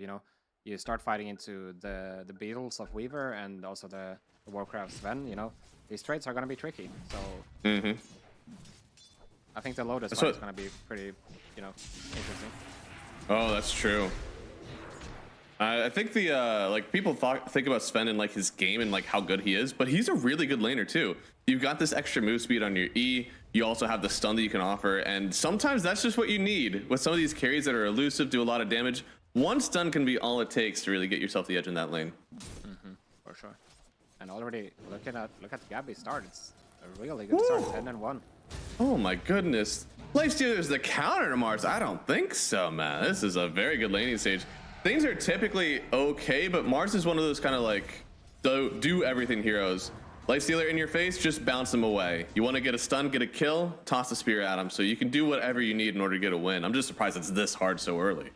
you know, you start fighting into the Beatles of Weaver and also the Warcraft Sven, you know, these trades are going to be tricky. So I think the Lotus fight is going to be pretty, you know, interesting. Oh, that's true. I think the like people think about Sven and like his game and like how good he is, but he's a really good laner too. You've got this extra move speed on your E. You also have the stun that you can offer, and sometimes that's just what you need with some of these carries that are elusive, do a lot of damage. One stun can be all it takes to really get yourself the edge in that lane. For sure. And already look at Gabby's start. It's a really good start, 10-1. Oh my goodness. Lifestealer's the counter to Mars? I don't think so, man. This is a very good laning stage. Things are typically okay, but Mars is one of those kind of like do everything heroes. Lifestealer in your face, just bounce them away. You want to get a stun, get a kill, toss a spear at him. So you can do whatever you need in order to get a win. I'm just surprised it's this hard so early.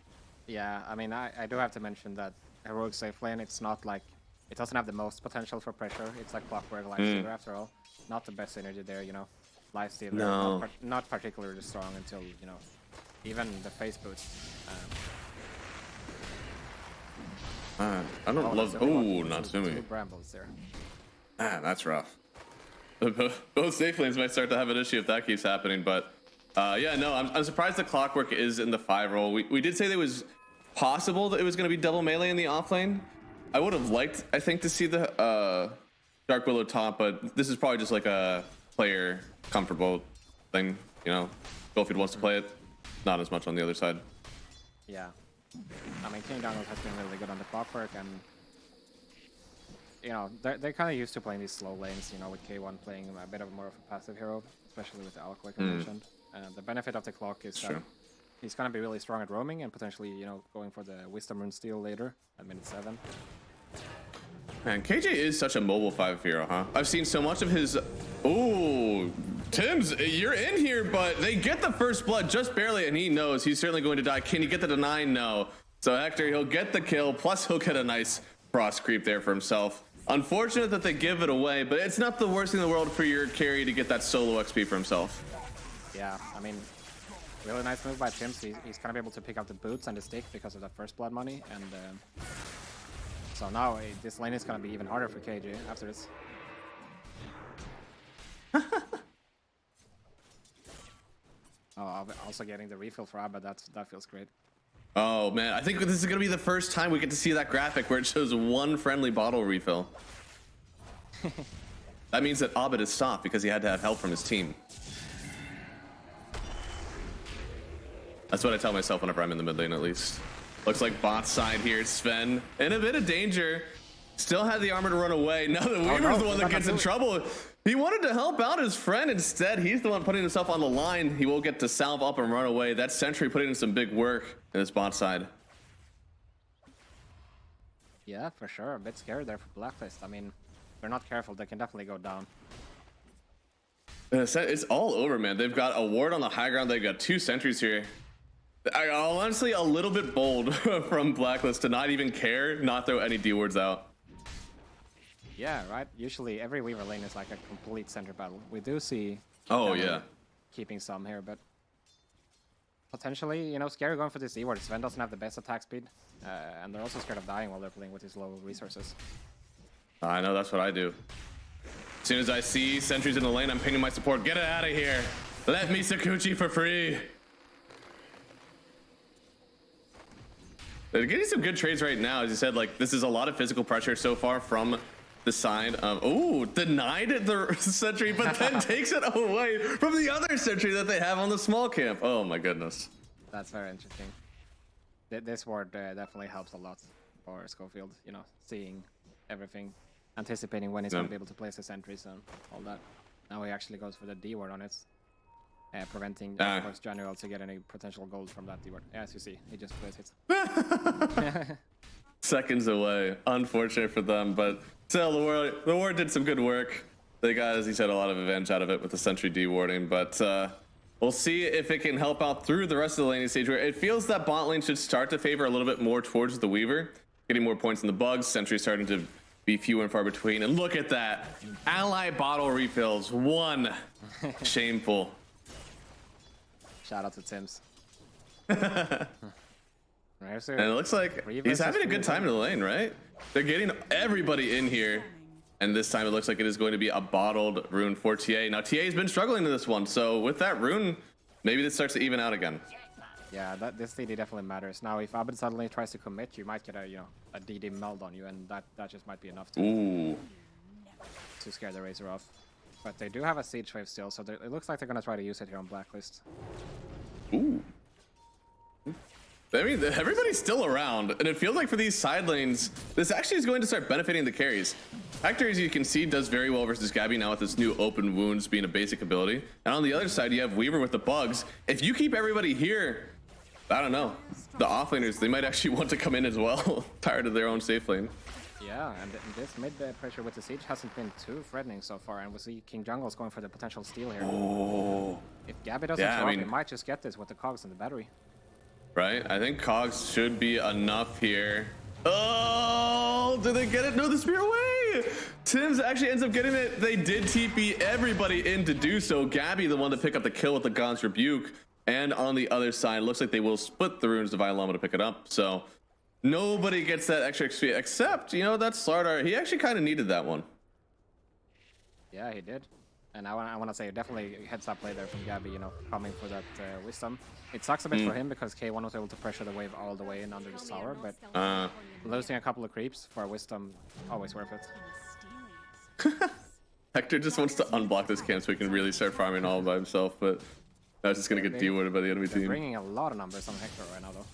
Yeah, I mean, I do have to mention that heroic safe lane, it's not like, it doesn't have the most potential for pressure. It's like Clockwork Lifestealer after all. Not the best synergy there, you know. Lifestealer, no. not particularly strong until, you know, even the face boots. I don't love. Oh, not Sumi. Brambles there. Man, that's rough. Both safe lanes might start to have an issue if that keeps happening. But yeah, no, I'm surprised the Clockwork is in the 5 role. We did say that it was possible that it was going to be double melee in the off lane. I would have liked, I think, to see the Dark Willow top, but this is probably just like a player comfortable thing. You know, Goldfield wants to play it, not as much on the other side. Yeah. I mean, King Donald has been really good on the Clockwork, and you know, they're kind of used to playing these slow lanes, you know, with K1 playing a bit of more of a passive hero, especially with the Alk, like I mentioned. The benefit of the Clock is that he's going to be really strong at roaming and potentially, you know, going for the Wisdom Rune Steal later at minute 7. Man, KJ is such a mobile 5 hero, huh? I've seen so much of his... Oh, Tim's, you're in here, but they get the first blood just barely, and he knows he's certainly going to die. Can he get the deny? No. So Hector, he'll get the kill, plus he'll get a nice frost creep there for himself. Unfortunate that they give it away, but it's not the worst thing in the world for your carry to get that solo XP for himself. Yeah, I mean, really nice move by Tim's. He's gonna be able to pick up the boots and the stick because of that first blood money, and so now this lane is gonna be even harder for KJ after this. Oh, also getting the refill for Abba, that feels great. Oh man, I think this is gonna be the first time we get to see that graphic where it shows one friendly bottle refill. That means that Abed is stopped because he had to have help from his team. That's what I tell myself whenever I'm in the mid lane, at least. Looks like bot side here, Sven in a bit of danger. Still had the armor to run away. Now the Weaver's the one that gets in trouble. He wanted to help out his friend. Instead, he's the one putting himself on the line. He will get to salve up and run away. That Sentry putting in some big work in his bot side. Yeah, for sure. A bit scared there for Blacklist. I mean, if they're not careful, they can definitely go down. It's all over, man. They've got a ward on the high ground. They've got 2 sentries here. Honestly, a little bit bold from Blacklist to not even care, not throw any D wards out. Yeah, right. Usually every Weaver lane is like a complete center battle. We do see keeping some here, but potentially, you know, scary going for this D ward. Sven doesn't have the best attack speed, and they're also scared of dying while they're playing with his low resources. I know, that's what I do. As soon as I see sentries in the lane, I'm pinging my support. Get it out of here. Let me Sakuchi for free. They're getting some good trades right now. As you said, like, this is a lot of physical pressure so far from the side of... Oh, denied the sentry, but then takes it away from the other sentry that they have on the small camp. Oh, my goodness. That's very interesting. This ward definitely helps a lot for Schofield, you know, seeing everything, anticipating when he's going to be able to place the sentries and all that. Now he actually goes for the D ward on it. Preventing, of course, General to get any potential gold from that D-word. As you see, he just plays hits. Seconds away. Unfortunate for them, but still, the ward did some good work. They got, as he said, a lot of advantage out of it with the sentry D-warding, but we'll see if it can help out through the rest of the laning stage, where it feels that bot lane should start to favor a little bit more towards the Weaver, getting more points in the bugs, sentry starting to be few and far between, and look at that. Ally bottle refills, 1. Shameful. Shout out to Tim's. And it looks like he's having a good time in the lane, right? They're getting everybody in here. And this time it looks like it is going to be a bottled rune for TA. Now TA has been struggling in this one, so with that rune, maybe this starts to even out again. Yeah, this DD definitely matters. Now, if Abed suddenly tries to commit, you might get a DD meld on you, and that just might be enough to scare the Razor off. But they do have a siege wave still, so it looks like they're gonna try to use it here on Blacklist. Ooh. I mean, everybody's still around, and it feels like for these side lanes, this actually is going to start benefiting the carries. Hector, as you can see, does very well versus Gabby now with this new open wounds being a basic ability. And on the other side, you have Weaver with the bugs. If you keep everybody here, I don't know. The offlaners, they might actually want to come in as well, tired of their own safe lane. Yeah, and this mid pressure with the siege hasn't been too threatening so far, and we see King Jungle's going for the potential steal here. Oh. If Gabby doesn't show up, he might just get this with the cogs and the battery. Right? I think cogs should be enough here. Oh, did they get it? No, the spear away! Tims actually ends up getting it. They did TP everybody in to do so. Gabby, the one to pick up the kill with the God's Rebuke. And on the other side, looks like they will split the runes to Violama to pick it up. So nobody gets that extra XP except, that Slardar. He actually kind of needed that one. Yeah, he did. And I want to say definitely heads up play there from Gabby, coming for that wisdom. It sucks a bit for him because K1 was able to pressure the wave all the way in under the tower, but losing a couple of creeps for wisdom, always worth it. Hector just wants to unblock this camp so he can really start farming all by himself, but that's just going to get de-warded by the enemy team. Bringing a lot of numbers on Hector right now, though.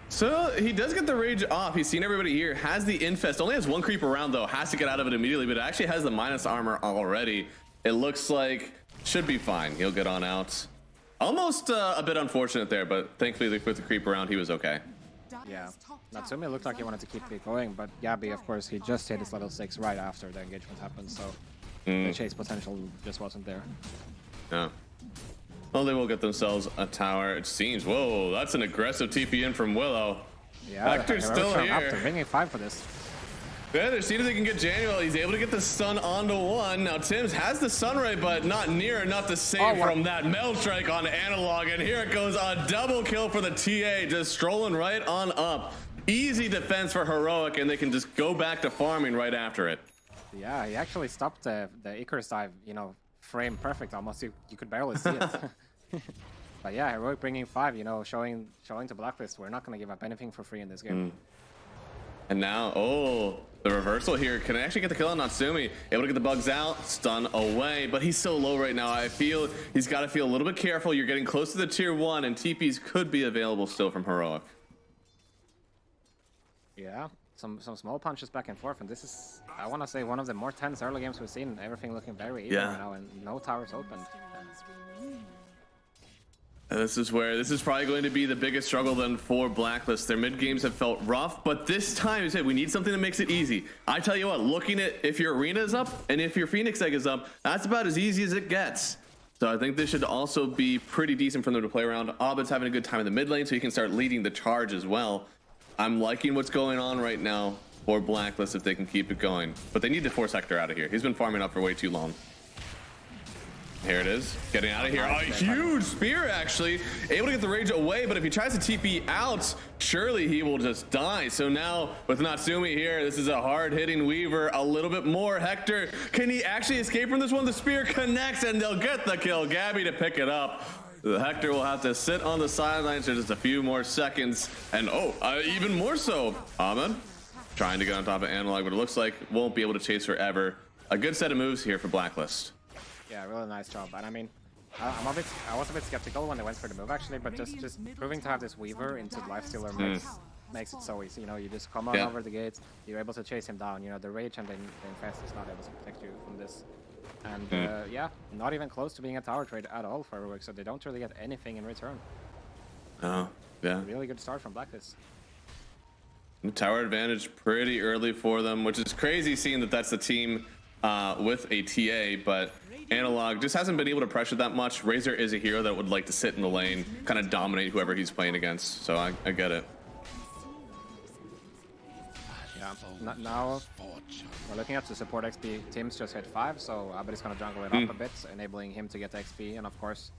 So he does get the rage off. He's seen everybody here, has the infest, only has one creep around though, has to get out of it immediately, but it actually has the minus armor already. It looks like should be fine. He'll get on out. Almost a bit unfortunate there, but thankfully with the creep around, he was okay. Yeah, Natsumi looked like he wanted to keep it going, but Gabby, of course, he just hit his level 6 right after the engagement happened, so the chase potential just wasn't there. Yeah. Well, they will get themselves a tower, it seems. Whoa, that's an aggressive TP in from Willow. Yeah, Hector's still here. Up to ringing 5 for this. Yeah, they're seeing if they can get Januel. He's able to get the stun onto one. Now Tims has the sunray, but not near enough to save from that meld strike on Analog. And here it goes, a double kill for the TA, just strolling right on up. Easy defense for Heroic, and they can just go back to farming right after it. Yeah, he actually stopped the Icarus dive, frame perfect almost. You could barely see it. But yeah, Heroic bringing 5, showing to Blacklist we're not going to give up anything for free in this game. And now, the reversal here can actually get the kill on Natsumi. Able to get the bugs out, stun away, but he's so low right now. I feel he's got to feel a little bit careful. You're getting close to the tier 1, and TPs could be available still from Heroic. Yeah, some small punches back and forth, and this is, I want to say, one of the more tense early games we've seen. Everything looking very even right now, and no towers opened. This is probably going to be the biggest struggle then for Blacklist. Their mid games have felt rough, but this time, we need something that makes it easy. I tell you what, looking at if your arena is up and if your Phoenix egg is up, that's about as easy as it gets. So I think this should also be pretty decent for them to play around. Abed's having a good time in the mid lane, so he can start leading the charge as well. I'm liking what's going on right now for Blacklist if they can keep it going, but they need to force Hector out of here. He's been farming up for way too long. Here it is, getting out of here. A huge spear, actually. Able to get the rage away, but if he tries to TP out, surely he will just die. So now, with Natsumi here, this is a hard-hitting Weaver. A little bit more. Hector, can he actually escape from this one? The spear connects, and they'll get the kill. Gabby to pick it up. Hector will have to sit on the sidelines for just a few more seconds. And, even more so, Ahmed trying to get on top of Analog, but it looks like won't be able to chase forever. A good set of moves here for Blacklist. Yeah, really nice job. And I mean, I was a bit skeptical when they went for the move actually, but just proving to have this Weaver into Lifestealer makes it so easy. You just come on over the gates, you're able to chase him down. The rage and the infest is not able to protect you from this. And yeah, not even close to being a tower trade at all for Heroic, so they don't really get anything in return. Oh, yeah. Really good start from Blacklist. Tower advantage pretty early for them, which is crazy seeing that that's the team with a TA, but Analog just hasn't been able to pressure that much. Razor is a hero that would like to sit in the lane, kind of dominate whoever he's playing against, so I get it. Yeah, now we're looking at the support XP. Tim's just hit 5, so Abed is going to jungle it up a bit, enabling him to get XP, and of course,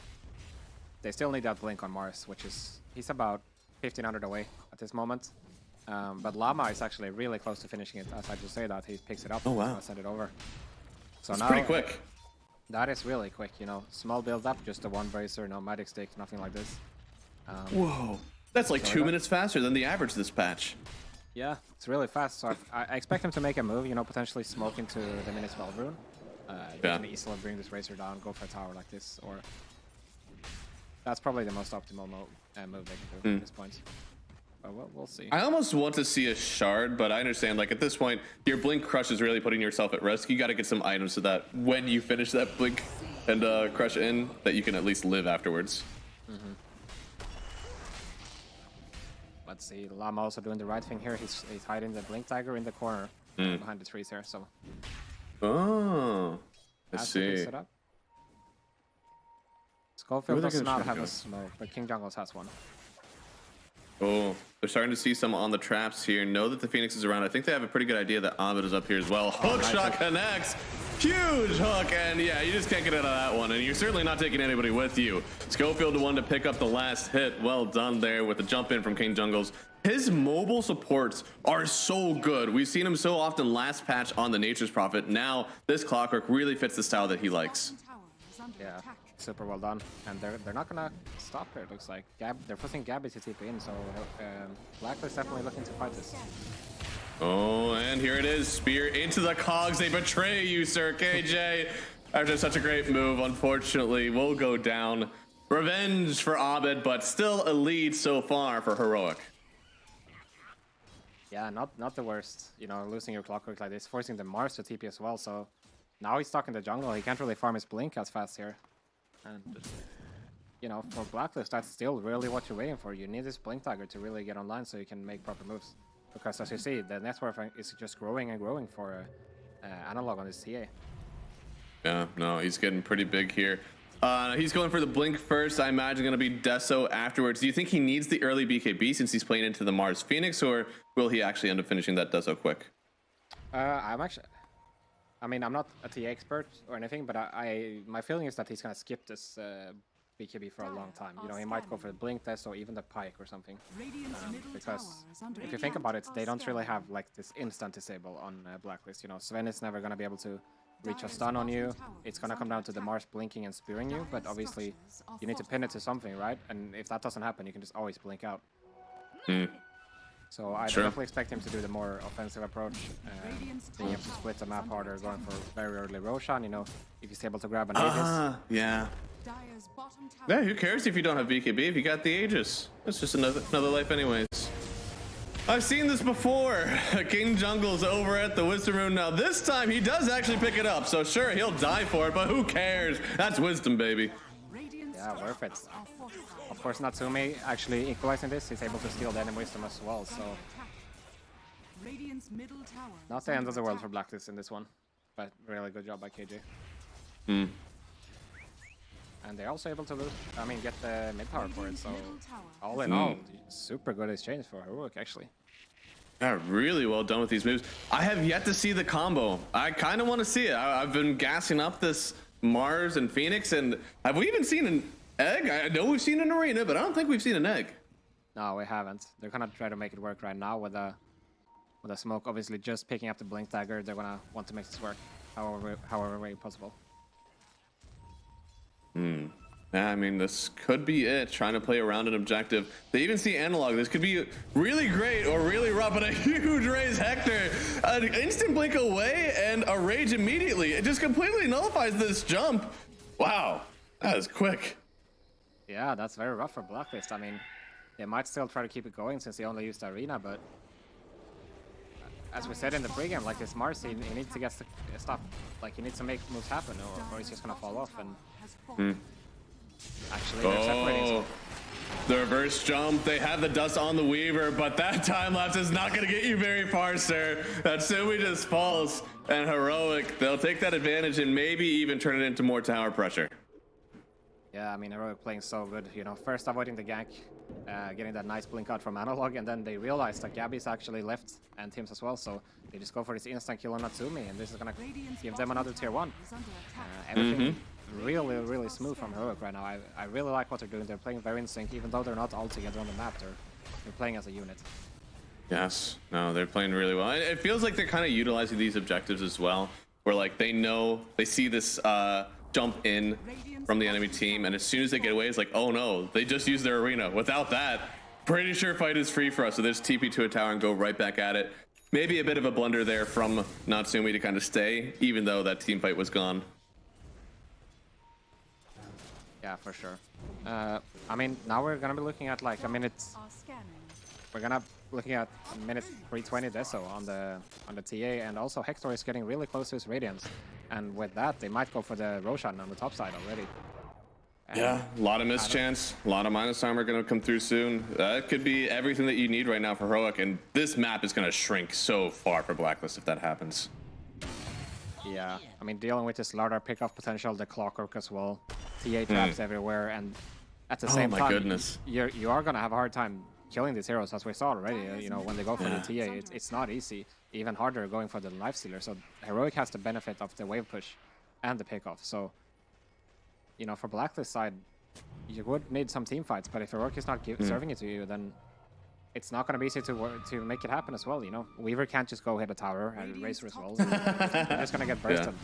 they still need that blink on Mars, which is, he's about 1500 away at this moment. But Llama is actually really close to finishing it. As I just say that, he picks it up. Oh, wow. He's gonna send it over. So It's now, pretty quick. That is really quick, you know. Small build up, just a one bracer, no magic stick, nothing like this. Whoa. That's like 2 minutes faster than the average this patch. Yeah, it's really fast. So I expect him to make a move, you know, potentially smoke into the Minispell rune. They can easily bring this racer down, go for a tower like this, or that's probably the most optimal move they can do at this point. But we'll see. I almost want to see a shard, but I understand, like, at this point, your blink crush is really putting yourself at risk. You got to get some items so that when you finish that blink and crush in, that you can at least live afterwards. Let's see, Llama also doing the right thing here. He's hiding the blink dagger in the corner behind the trees here. So Oh, I see. Set up. Schofield does not have a smoke, but King Jungles has one. Oh, they're starting to see some on the traps here. Know that the Phoenix is around. I think they have a pretty good idea that Ahmed is up here as well. Hook shot connects. Huge hook, and yeah, you just can't get out of that one. And you're certainly not taking anybody with you. Schofield the one to pick up the last hit. Well done there with the jump in from King Jungles. His mobile supports are so good. We've seen him so often last patch on the Nature's Prophet. Now this Clockwork really fits the style that he likes. Yeah, super well done. And they're not gonna stop here, it looks like. They're forcing Gabby to TP in, so Blacklist definitely looking to fight this. Oh, and here it is. Spear into the cogs. They betray you, Sir KJ. After such a great move, unfortunately, will go down. Revenge for Abed, but still a lead so far for Heroic. Yeah, not the worst. You know, losing your Clockwork like this, forcing the Mars to TP as well, so now he's stuck in the jungle. He can't really farm his blink as fast here. And, you know, for Blacklist, that's still really what you're waiting for. You need this blink dagger to really get online so you can make proper moves. Because as you see, the network is just growing and growing for Analog on this TA. Yeah, no, he's getting pretty big here. He's going for the blink first. I imagine going to be Deso afterwards. Do you think he needs the early BKB since he's playing into the Mars Phoenix, or will he actually end up finishing that Deso quick? I'm not a TA expert or anything, but my feeling is that he's going to skip this BKB for a long time. You know, he might go for the blink test or even the pike or something. Because if you think about it, they don't really have like this instant disable on Blacklist. You know, Sven is never going to be able to reach a stun on you. It's going to come down to the Mars blinking and spearing you, but obviously you need to pin it to something, right? And if that doesn't happen, you can just always blink out. So I definitely expect him to do the more offensive approach, being able to split the map harder, going for very early Roshan, you know, if he's able to grab an Aegis. Yeah. Yeah, who cares if you don't have BKB if you got the Aegis? That's just another life anyways. I've seen this before. King Jungle's over at the Wisdom Rune. Now this time he does actually pick it up, so sure, he'll die for it, but who cares? That's Wisdom, baby. Yeah, worth it. Of course, Natsume actually equalizing this, he's able to steal the enemy Wisdom as well, so not the end of the world for Blacklist in this one, but really good job by KJ. And they're also able to get the mid tower for it, so all in all, super good exchange for Heroic actually. Yeah, really well done with these moves. I have yet to see the combo. I kind of want to see it. I've been gassing up this Mars and Phoenix, and have we even seen an egg? I know we've seen an arena, but I don't think we've seen an egg. No, we haven't. They're gonna try to make it work right now with a smoke. Obviously, just picking up the blink dagger, they're gonna want to make this work, however way possible. Yeah, I mean, this could be it, trying to play around an objective. They even see Analog. This could be really great or really rough, but a huge raise Hector. An instant blink away and a rage immediately. It just completely nullifies this jump. Wow, that is quick. Yeah, that's very rough for Blacklist. I mean, they might still try to keep it going since they only used the arena, but as we said in the pregame, like this Mars, he needs to get stuff. Like, he needs to make moves happen, or he's just gonna fall off. And actually, they're separating. The reverse jump. They have the dust on the Weaver, but that time lapse is not going to get you very far, sir. Natsumi just falls, and Heroic, they'll take that advantage and maybe even turn it into more tower pressure. Yeah, I mean, Heroic playing so good. You know, first avoiding the gank, getting that nice blink out from Analog, and then they realize that Gabby's actually left and Tim's as well, so they just go for this instant kill on Natsumi, and this is gonna give them another tier 1. Everything really smooth from Heroic right now. I really like what they're doing. They're playing very in sync, even though they're not all together on the map. They're They're playing as a unit. Yes, no, they're playing really well. It feels like they're kind of utilizing these objectives as well, where like they know, they see this jump in from the enemy team, and as soon as they get away, it's like, oh no, they just used their arena. Without that, pretty sure fight is free for us. So they just TP to a tower and go right back at it. Maybe a bit of a blunder there from Natsumi to kind of stay, even though that team fight was gone. Yeah, for sure. I mean, now we're gonna be looking at like a minute. We're gonna be looking at minute 320 Deso on the TA, and also Hector is getting really close to his Radiance, and with that they might go for the Roshan on the top side already. And yeah, a lot of mischance, a lot of minus armor gonna come through soon. That could be everything that you need right now for Heroic, and this map is gonna shrink so far for Blacklist if that happens. Yeah, I mean, dealing with this Lardar pickoff potential, the Clockwork as well, TA traps everywhere, and at the same time, goodness, you are gonna have a hard time killing these heroes, as we saw already. You know, when they go for the TA, it's not easy. Even harder going for the Lifestealer. So Heroic has the benefit of the wave push and the pickoff. So, you know, for Blacklist side, you would need some team fights, but if Heroic is not serving it to you, then it's not going to be easy to make it happen as well. You know, Weaver can't just go hit a tower and Razor as well. So you're just going to get bursted.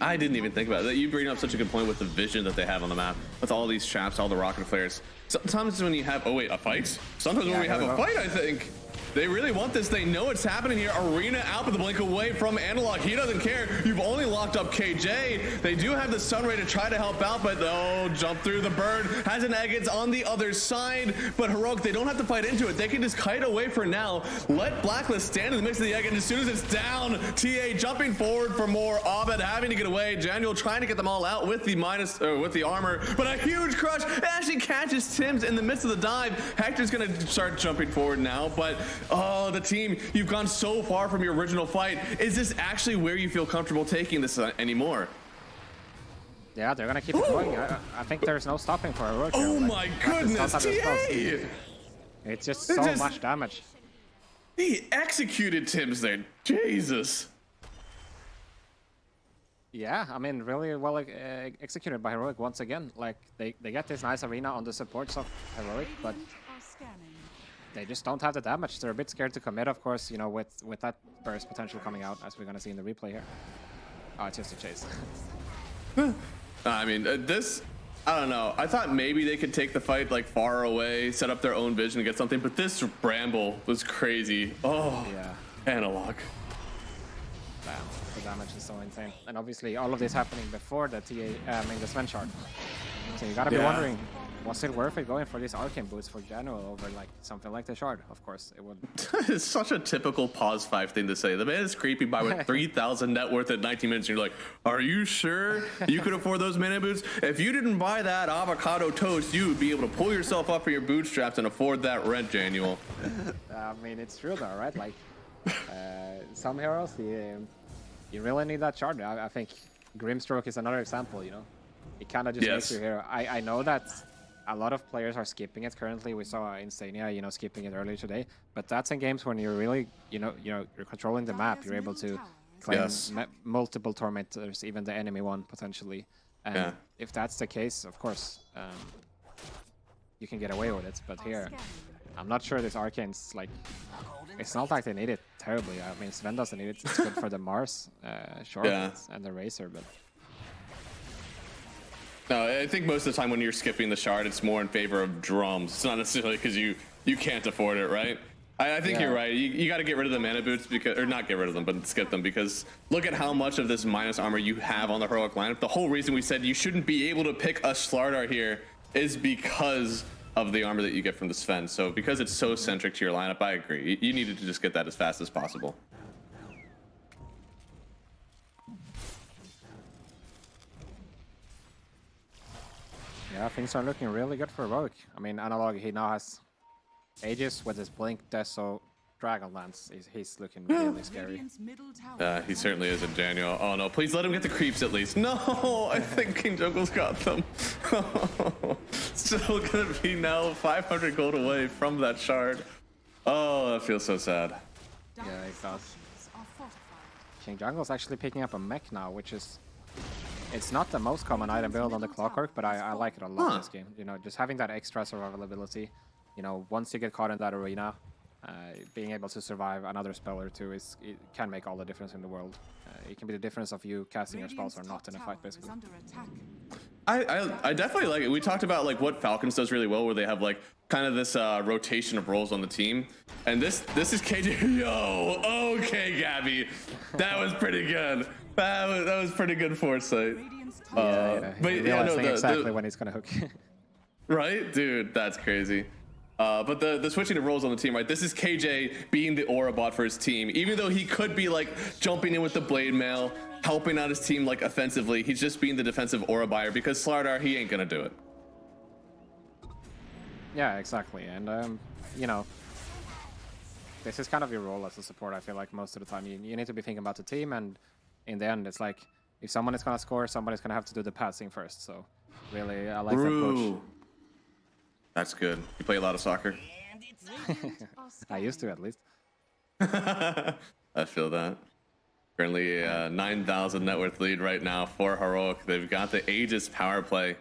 I didn't even think about that. You bring up such a good point with the vision that they have on the map, with all these traps, all the rocket flares. Sometimes when you have, oh wait, a fight? Sometimes when we have a fight, I think they really want this. They know it's happening here. Arena out with the blink away from Analog. He doesn't care. You've only locked up KJ. They do have the Sunray to try to help out, but no, jump through the bird. Has an Agates on the other side, but Heroic, they don't have to fight into it. They can just kite away for now. Let Blacklist stand in the mix of the Agate. As soon as it's down, TA jumping forward for more. Abed having to get away. Januel trying to get them all out with the with the armor, but a huge crush. It actually catches Tims in the midst of the dive. Hector's gonna start jumping forward now, but oh, the team, you've gone so far from your original fight. Is this actually where you feel comfortable taking this anymore? Yeah, they're gonna keep it going. I think there's no stopping for Heroic. Oh my goodness, TA! It's just so much damage. He executed Tims there. Jesus. Yeah, I mean, really well executed by Heroic once again. Like, they get this nice arena on the supports of Heroic, but they just don't have the damage. They're a bit scared to commit, of course, you know, with that burst potential coming out, as we're going to see in the replay here. Oh, it's just a chase. I mean, this, I don't know. I thought maybe they could take the fight, like, far away, set up their own vision and get something, but this Bramble was crazy. Oh, yeah. Analog. Damn, the damage is so insane. And obviously, all of this happening before the the Sven shard. So you gotta be wondering, was it worth it going for these arcane boots for Januel over like something like the shard? Of course, it would. It's such a typical pause 5 thing to say. The man is creepy by with 3,000 net worth at 19 minutes. And you're like, are you sure you could afford those mana boots? If you didn't buy that avocado toast, you would be able to pull yourself up for your bootstraps and afford that rent, Januel. I mean, it's true though, right? Like, some heroes, you really need that shard. I think Grimstroke is another example, you know? It kind of just makes you hero. I know that a lot of players are skipping it currently. We saw Insania, you know, skipping it earlier today. But that's in games when you're really, you're controlling the map. You're able to claim multiple tormentors, even the enemy one potentially. And if that's the case, of course, you can get away with it. But here, I'm not sure this Arcane's like. It's not like they need it terribly. I mean, Sven doesn't need it. It's good for the Mars short and the Razor, but. No, I think most of the time when you're skipping the shard, it's more in favor of drums. It's not necessarily because you can't afford it, right? I think you're right. You got to get rid of the mana boots, because, or not get rid of them, but skip them, because look at how much of this minus armor you have on the Heroic lineup. The whole reason we said you shouldn't be able to pick a Slardar here is because of the armor that you get from the Sven. So because it's so centric to your lineup, I agree. You needed to just get that as fast as possible. Yeah, things are looking really good for Heroic. I mean, Analog, he now has Aegis with his Blink, Deso, Dragonlance. He's looking really scary. He certainly is in Januel. Oh no, please let him get the creeps at least. No, I think King Jungle's got them. Still gonna be now 500 gold away from that shard. Oh, that feels so sad. Yeah, it does. King Jungle's actually picking up a mech now, which is... It's not the most common item build on the Clockwork, but I like it a lot in this game. You know, just having that extra survivability. you know, once you get caught in that arena, being able to survive another spell or two it can make all the difference in the world. It can be the difference of you casting your spells or not in a fight, basically. I definitely like it. We talked about like what Falcons does really well, where they have like kind of this rotation of roles on the team, and this is KJ. Yo, okay, Gabby, that was pretty good. That was pretty good foresight. But yeah, no, exactly when he's gonna hook. Right, dude, that's crazy. But the switching of roles on the team, right? This is KJ being the aura bot for his team. Even though he could be like jumping in with the blade mail, helping out his team like offensively, he's just being the defensive aura buyer because Slardar, he ain't gonna do it. Yeah, exactly. And you know, this is kind of your role as a support. I feel like most of the time you need to be thinking about the team, and in the end, it's like if someone is gonna score, somebody's gonna have to do the passing first. So really, I like that approach. That's good. You play a lot of soccer? I used to, at least. I feel that. Currently a 9,000 net worth lead right now for Heroic. They've got the Aegis power play.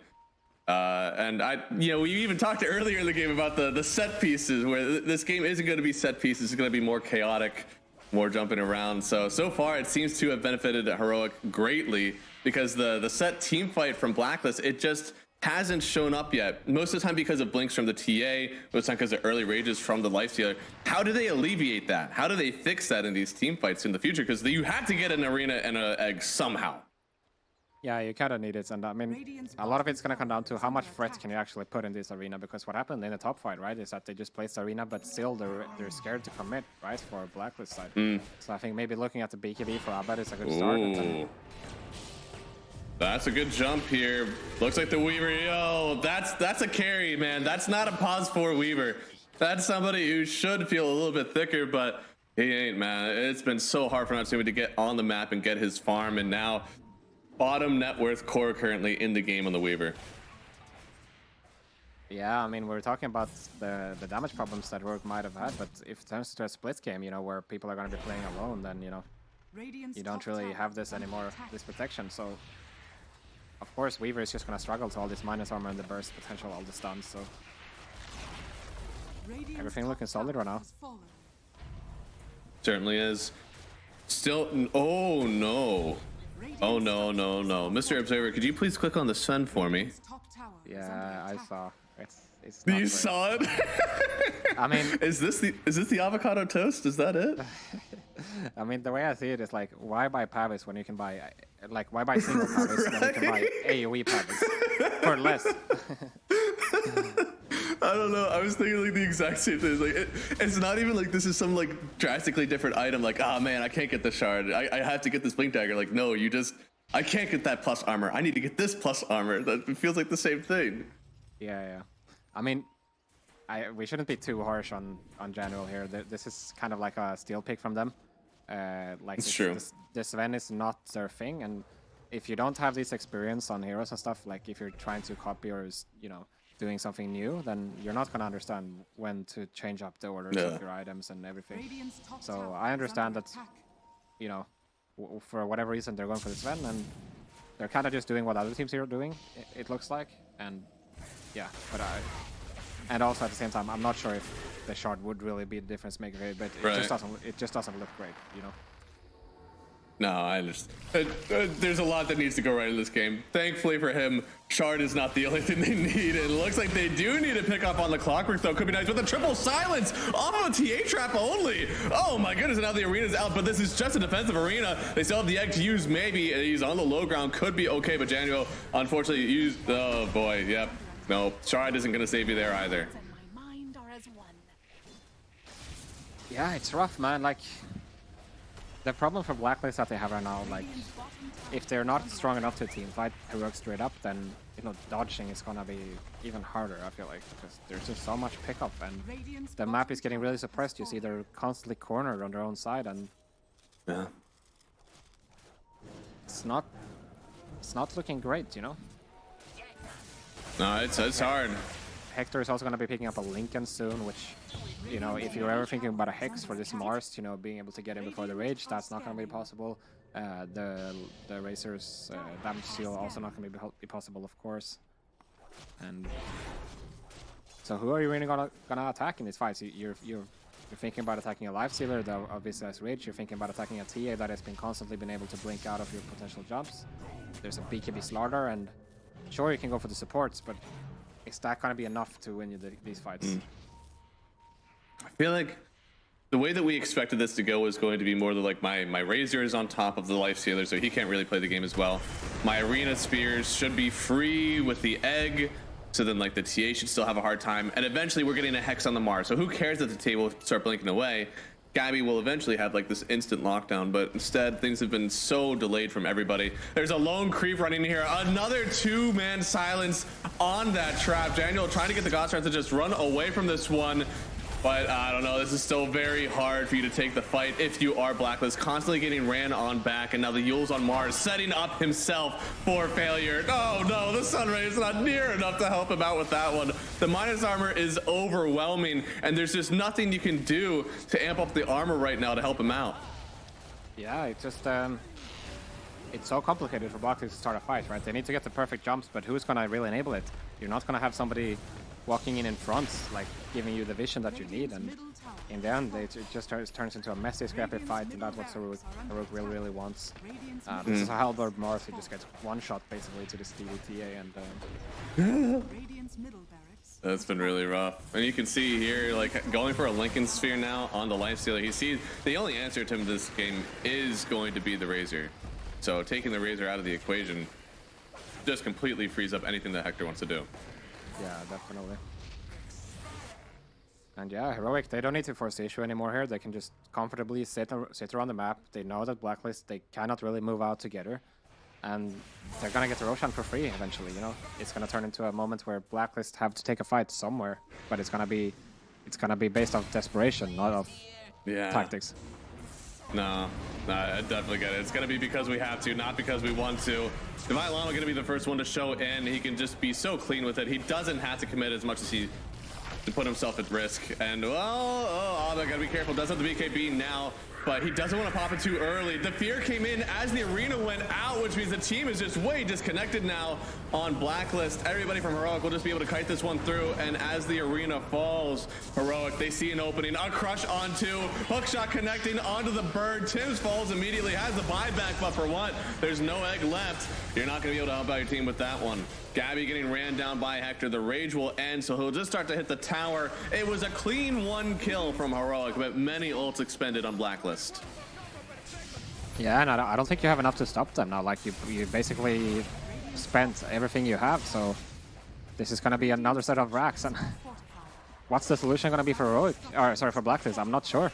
And we even talked earlier in the game about the set pieces, where this game isn't going to be set pieces. It's going to be more chaotic, more jumping around. So far it seems to have benefited Heroic greatly, because the set team fight from Blacklist, it just hasn't shown up yet. Most of the time because of blinks from the TA, most of the time because of early rages from the lifestealer. How do they alleviate that? How do they fix that in these team fights in the future? Because you had to get an arena and an egg somehow. Yeah, you kind of need it. And I mean, a lot of it's going to come down to how much threats can you actually put in this arena. Because what happened in the top fight, right, is that they just placed the arena, but still they're scared to commit, right, for Blacklist side. So I think maybe looking at the BKB for Abed is a good start. That's a good jump here. Looks like the Weaver. Yo, that's a carry, man. That's not a pause for Weaver. That's somebody who should feel a little bit thicker, but he ain't, man. It's been so hard for Natsumi to get on the map and get his farm, and now bottom net worth core currently in the game on the Weaver. Yeah, I mean, we're talking about the damage problems that Rogue might have had, but if it turns to a split game, you know, where people are going to be playing alone, then, you know, you don't really have this anymore, this protection. So of course, Weaver is just going to struggle to all this minus armor and the burst potential, all the stuns, so everything looking solid right now. Certainly is. Still, oh no. Oh no, no, no. Mr. Observer, could you please click on the sun for me? Yeah, I saw. It's you saw it? I mean, is this the avocado toast? Is that it? I mean, the way I see it is like, why buy Pavis when you can buy, like, why buy single Pavis when you can buy AoE Pavis for less? I don't know. I was thinking like the exact same thing. Like it's not even like this is some like drastically different item. Like, oh man, I can't get the shard. I have to get this blink dagger. Like, no, I can't get that plus armor. I need to get this plus armor. That feels like the same thing. Yeah. I mean, we shouldn't be too harsh on General here. This is kind of like a steal pick from them. Like it's true. The Sven is not their thing, and if you don't have this experience on heroes and stuff, like if you're trying to copy or doing something new, then you're not gonna understand when to change up the orders of your items and everything. So I understand that, for whatever reason they're going for the Sven, and they're kind of just doing what other teams here are doing. It looks like, and yeah, and also at the same time, I'm not sure if the shard would really be the difference maker here, but it just doesn't look great, No, I understand. There's a lot that needs to go right in this game. Thankfully for him, shard is not the only thing they need. It looks like they do need to pick up on the clockwork, though. Could be nice with a triple silence off of a TA trap only. Oh my goodness, and now the arena's out, but this is just a defensive arena. They still have the egg to use, maybe. He's on the low ground, could be okay, but Januo unfortunately used, oh boy, yep. No, shard isn't going to save you there either. Yeah, it's rough, man. Like, the problem for Blacklist that they have right now, like, if they're not strong enough to team fight Heroic straight up, then, dodging is gonna be even harder, I feel like, because there's just so much pickup, and the map is getting really suppressed. You see they're constantly cornered on their own side, and yeah, it's not looking great, No, it's hard. Hector is also going to be picking up a Lincoln soon, which, if you're ever thinking about a Hex for this Mars, being able to get in before the Rage, that's not going to be possible. The Razor's damage seal also not going to be possible, of course. And So who are you really gonna attack in these fights? You're thinking about attacking a life stealer that obviously has rage. You're thinking about attacking a TA that has been constantly been able to blink out of your potential jumps. There's a BKB Slaughter, and sure you can go for the supports, but is that gonna be enough to win you these fights? I feel like the way that we expected this to go was going to be more like my Razor is on top of the life stealer, so he can't really play the game as well. My arena spears should be free with the egg, so then like the TA should still have a hard time, and eventually we're getting a Hex on the Mars, so who cares that the TA will start blinking away? Gabby will eventually have like this instant lockdown, but instead things have been so delayed from everybody. There's a lone creep running here, another 2-man silence on that trap. Daniel trying to get the Godstrand to just run away from this one. But I don't know, this is still very hard for you to take the fight if you are Blacklist, constantly getting ran on back, and now the Yule's on Mars, setting up himself for failure. Oh no, the Sunray is not near enough to help him out with that one. The minus armor is overwhelming, and there's just nothing you can do to amp up the armor right now to help him out. Yeah, it's just, it's so complicated for Blacklist to start a fight, right? They need to get the perfect jumps, but who's gonna really enable it? You're not gonna have somebody walking in front, like giving you the vision that you need, and in the end it just turns into a messy, scrappy fight, and that's what Heroic really wants. This is a Halberd Mars who just gets one shot basically to this DDTA, and that's been really rough. And you can see here, like going for a Lincoln Sphere now on the life stealer. He sees the only answer to him this game is going to be the Razor, so taking the Razor out of the equation just completely frees up anything that Hector wants to do. Yeah, definitely. And yeah, Heroic, they don't need to force the issue anymore here. They can just comfortably sit around the map. They know that Blacklist, they cannot really move out together. And they're gonna get the Roshan for free eventually, you know? It's gonna turn into a moment where Blacklist have to take a fight somewhere, but it's gonna be based off desperation, not of tactics. No, I definitely get it. It's going to be because we have to, not because we want to. Divine Llama going to be the first one to show in. He can just be so clean with it. He doesn't have to commit as much as he to put himself at risk. And, well, they got to be careful. Does have the BKB now, but he doesn't want to pop it too early. The fear came in as the arena went out, which means the team is just way disconnected now on Blacklist. Everybody from Heroic will just be able to kite this one through, and as the arena falls, Heroic, they see an opening. A crush onto, hookshot connecting onto the bird. Tim's falls immediately, has the buyback, but for what? There's no egg left. You're not going to be able to help out your team with that one. Gabby getting ran down by Hector. The rage will end, so he'll just start to hit the tower. It was a clean 1 kill from Heroic, but many ults expended on Blacklist. Yeah, and I don't think you have enough to stop them now. Like, you basically spent everything you have, so this is going to be another set of racks. And what's the solution going to be for Heroic? Or, sorry, for Blacklist? I'm not sure.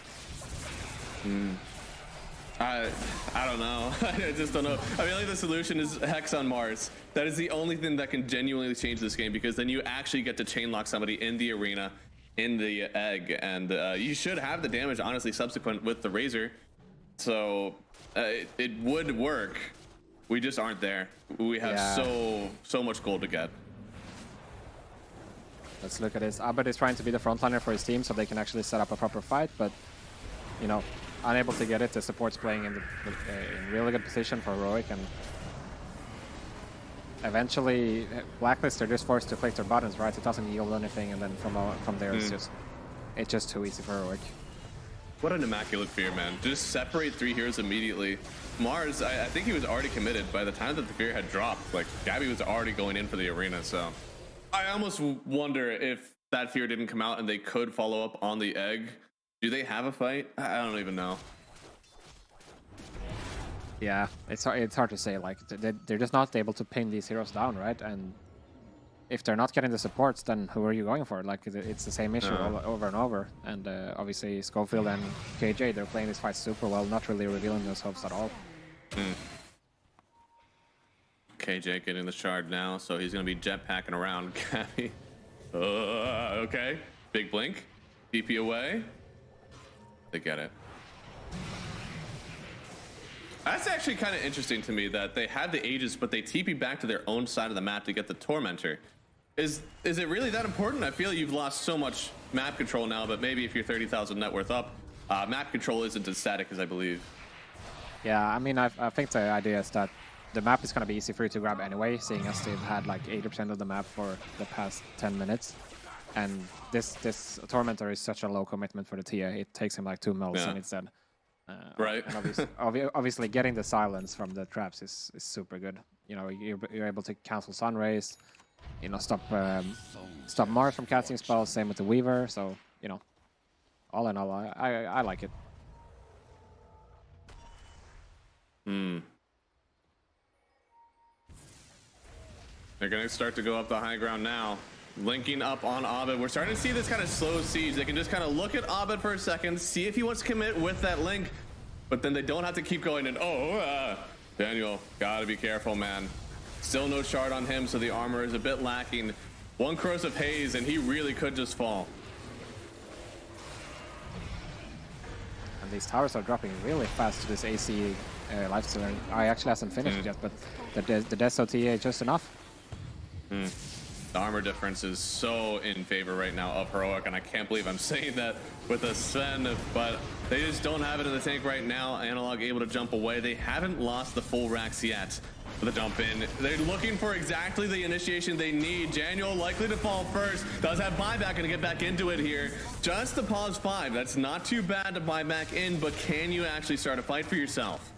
I don't know. I just don't know. I feel like the solution is Hex on Mars. That is the only thing that can genuinely change this game, because then you actually get to chainlock somebody in the arena, in the egg, and you should have the damage, honestly, subsequent with the Razor. So it would work. We just aren't there. We have so much gold to get. Let's look at this. Abed is trying to be the frontliner for his team so they can actually set up a proper fight, but, you know, unable to get it. The support's playing in really good position for Heroic, and eventually Blacklist are just forced to click their buttons, right? It doesn't yield anything, and then from there it's just too easy for Heroic. What an immaculate fear, man. Just separate 3 heroes immediately. Mars, I think he was already committed by the time that the fear had dropped. Like, Gabby was already going in for the arena, so I almost wonder if that fear didn't come out and they could follow up on the egg. Do they have a fight? I don't even know. Yeah, it's hard to say. Like, they're just not able to pin these heroes down, right? And if they're not getting the supports, then who are you going for? Like, it's the same issue over and over. And obviously, Schofield and KJ, they're playing this fight super well, not really revealing themselves at all. KJ getting the shard now, so he's going to be jetpacking around Gabby. Okay, big blink. DP away. They get it. That's actually kind of interesting to me that they had the Aegis, but they TP back to their own side of the map to get the Tormentor. Is it really that important? I feel you've lost so much map control now, but maybe if you're 30,000 net worth up, map control isn't as static as I believe. Yeah, I mean, I think the idea is that the map is going to be easy for you to grab anyway, seeing as they've had like 80% of the map for the past 10 minutes. And this Tormentor is such a low commitment for the TA. It takes him like 2 mils Yeah. and it's dead. Right. And obviously getting the silence from the traps is super good. You know, you're able to cancel Sun Rays, you know, stop Mars from casting spells, same with the Weaver, so, you know, all in all, I like it. They're going to start to go up the high ground now. Linking up on Abed. We're starting to see this kind of slow siege. They can just kind of look at Abed for a second, see if he wants to commit with that link, but then they don't have to keep going. And Daniel, gotta be careful, man. Still no shard on him, so the armor is a bit lacking. One corrosive haze, and he really could just fall. And these towers are dropping really fast to this AC lifesteal. I actually hasn't finished yet, but the Deso TA just enough. The armor difference is so in favor right now of Heroic, and I can't believe I'm saying that with a Sven, but they just don't have it in the tank right now. Analog able to jump away. They haven't lost the full racks yet for the jump in. They're looking for exactly the initiation they need. Daniel likely to fall first. Does have buyback, gonna get back into it here. Just the pause 5. That's not too bad to buy back in, but can you actually start a fight for yourself?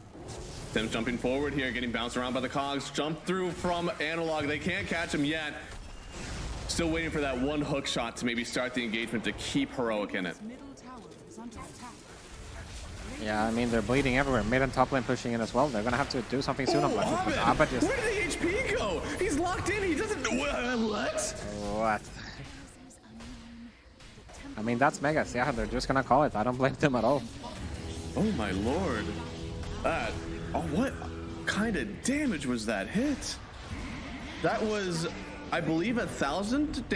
Them jumping forward here, getting bounced around by the cogs. Jump through from Analog. They can't catch him yet. Still waiting for that one hook shot to maybe start the engagement to keep Heroic in it. Yeah, I mean, they're bleeding everywhere. Mid and top lane pushing in as well. They're gonna have to do something soon on Blacklist. But Abed just... Where did the HP go? He's locked in. He doesn't... What? What? I mean, that's Megas. Yeah, they're just gonna call it. I don't blame them at all. Oh my lord. That... Oh, what kind of damage was that hit? That was, I believe, 1,000 damage.